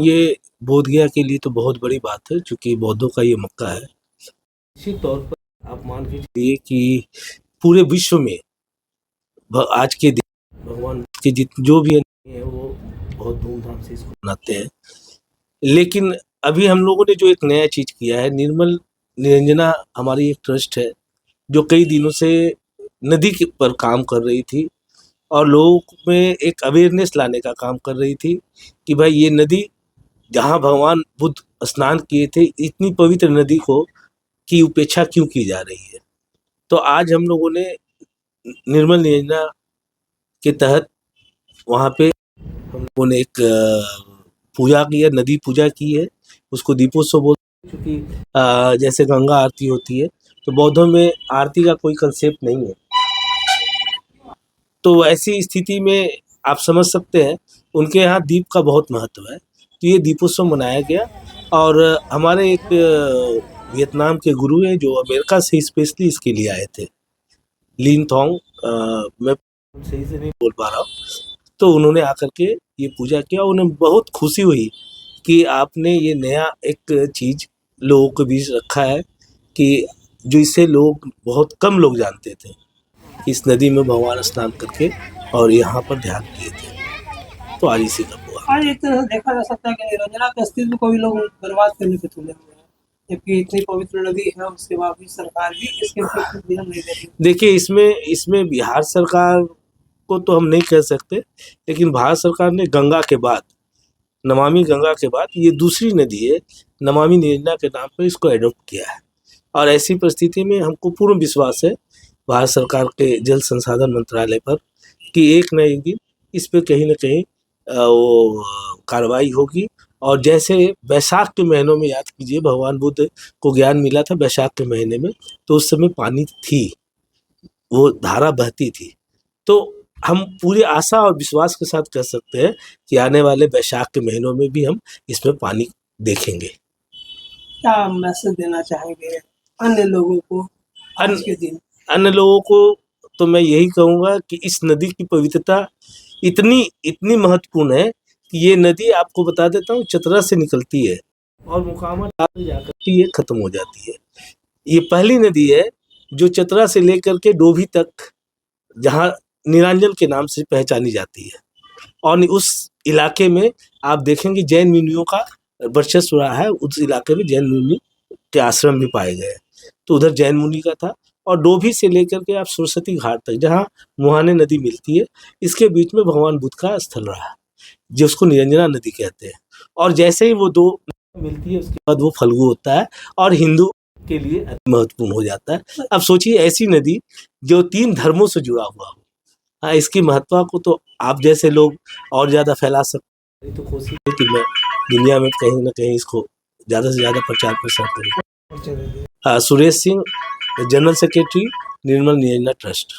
ये बोध गया के लिए तो बहुत बड़ी बात है, चूँकि बौद्धों का ये मक्का है। निश्चित तौर पर आप मान के चलिए कि पूरे विश्व में आज के दिन भगवान बुद्ध के जो भी हैं वो बहुत धूमधाम से इसको मनाते हैं। लेकिन अभी हम लोगों ने जो एक नया चीज़ किया है, निर्मल निरंजना हमारी एक ट्रस्ट है, जो कई दिनों से नदी के पर काम कर रही थी और लोगों में एक अवेयरनेस लाने का काम कर रही थी कि भाई ये नदी जहाँ भगवान बुद्ध स्नान किए थे, इतनी पवित्र नदी को की उपेक्षा क्यों की जा रही है। तो आज हम लोगों ने निर्मल निरंजना के तहत वहाँ पे हम लोगों ने एक पूजा की है, नदी पूजा की है, उसको दीपोत्सव बोलते हैं। क्योंकि जैसे गंगा आरती होती है तो बौद्धों में आरती का कोई कंसेप्ट नहीं है, तो ऐसी स्थिति में आप समझ सकते हैं उनके यहाँ दीप का बहुत महत्व है। तो ये दीपोत्सव मनाया गया और हमारे एक वियतनाम के गुरु हैं जो अमेरिका से स्पेशली इसके लिए आए थे, लिन थोंग, मैं सही से नहीं बोल पा रहा हूँ, तो उन्होंने आकर के ये पूजा किया। उन्हें बहुत खुशी हुई कि आपने ये नया एक चीज़ लोगों के बीच रखा है कि जो इसे लोग बहुत कम लोग जानते थे, इस नदी में भगवान स्नान करके और यहाँ पर ध्यान किए थे। तो आज इसी का हुआ। आज एक तरह से देखा जा सकता है कि निरंजना के अस्तित्व को भी लोग बर्बाद करने पे तुले हुए हैं, जबकि इतनी पवित्र नदी है उसके बाद भी सरकार भी इसके ऊपर ध्यान नहीं देती। देखिए इसमें बिहार सरकार को तो हम नहीं कह सकते, लेकिन भारत सरकार ने गंगा के बाद, नमामि गंगा के बाद ये दूसरी नदी है, नमामि निरंजना के नाम पर इसको एडॉप्ट किया है। और ऐसी परिस्थिति में हमको पूर्ण विश्वास है भारत सरकार के जल संसाधन मंत्रालय पर कि एक न एक दिन इस पे कहीं न कहीं वो कार्रवाई होगी। और जैसे बैसाख के महीनों में, याद कीजिए भगवान बुद्ध को ज्ञान मिला था बैसाख के महीने में, तो उस समय पानी थी, वो धारा बहती थी। तो हम पूरी आशा और विश्वास के साथ कह सकते हैं कि आने वाले बैसाख के महीनों में भी हम इसमें पानी देखेंगे। क्या मैसेज देना चाहेंगे अन्य लोगों को आज के दिन? अन्य लोगों को तो मैं यही कहूँगा कि इस नदी की पवित्रता इतनी महत्वपूर्ण है कि ये नदी, आपको बता देता हूँ, चतरा से निकलती है और मुकामा आगे जाकर के ये खत्म हो जाती है। ये पहली नदी है जो चतरा से लेकर के डोभी तक, जहाँ निरंजन के नाम से पहचानी जाती है। और उस इलाके में आप देखेंगे जैन मुनियों का वर्चस्व रहा है, उस इलाके में जैन मुनि के आश्रम भी पाए गए। तो उधर जैन मुनि का था। और डोभी से लेकर के आप सरस्वती घाट तक, जहाँ मुहाने नदी मिलती है, इसके बीच में भगवान बुद्ध का स्थल रहा है, जिसको निरंजना नदी कहते हैं। और जैसे ही वो दो मिलती है उसके बाद वो फल्गु होता है और हिंदू के लिए अति महत्वपूर्ण हो जाता है। अब सोचिए ऐसी नदी जो 3 धर्मों से जुड़ा हुआ हो। हाँ, इसकी महत्ता को तो आप जैसे लोग और ज़्यादा फैला सकते हैं। तो कोशिश है कि मैं दुनिया में कहीं ना कहीं इसको ज़्यादा से ज़्यादा प्रचार प्रसार करूँ। सुरेश सिंह, जनरल सेक्रेटरी, निर्मल निरंजना ट्रस्ट।